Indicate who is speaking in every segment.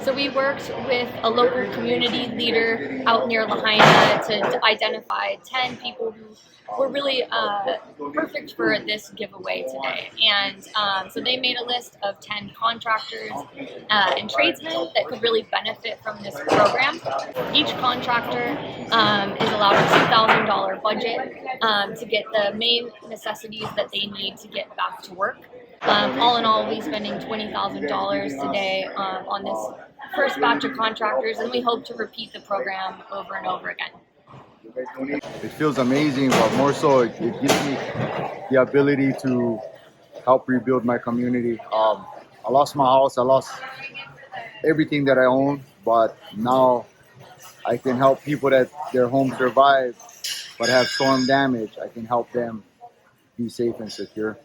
Speaker 1: So we worked with a local community leader out near Lahaina to identify 10 people who were really perfect for this giveaway today. And so they made a list of 10 contractors and tradesmen that could really benefit from this program. Each contractor is allowed a $2,000 budget to get the main necessities that they need to get back to work. All in all, we'll be spending $20,000 today on this first batch of contractors, and we hope to repeat the program over and over again.
Speaker 2: It feels amazing, but more so, it gives me the ability to help rebuild my community. I lost my house, I lost everything that I own, but now I can help people that their home survived but have storm damage. I can help them be safe and secure.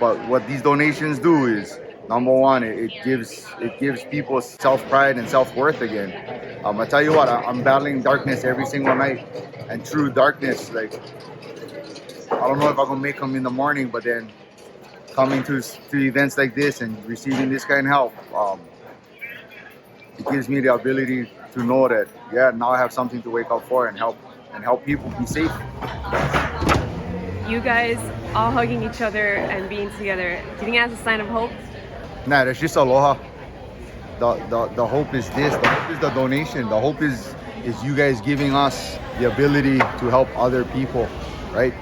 Speaker 2: But what these donations do is, number one, it gives people self-pride and self-worth again. I tell you what, I'm battling darkness every single night, and through darkness, like, I don't know if I'm gonna make them in the morning, but then coming to events like this and receiving this kind of help, it gives me the ability to know that, yeah, now I have something to wake up for and help people be safe.
Speaker 3: You guys all hugging each other and being together, do you think that's a sign of hope?
Speaker 2: Nah, that's just aloha. The hope is this. The hope is the donation. The hope is you guys giving us the ability to help other people, right?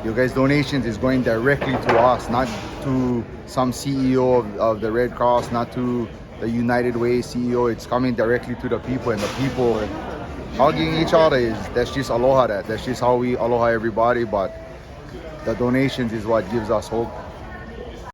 Speaker 2: You guys' donations is going directly to us, not to some CEO of the Red Cross, not to the United Way CEO. It's coming directly to the people, and the people hugging each other that's just aloha. That's just how we aloha everybody. But the donations is what gives us hope.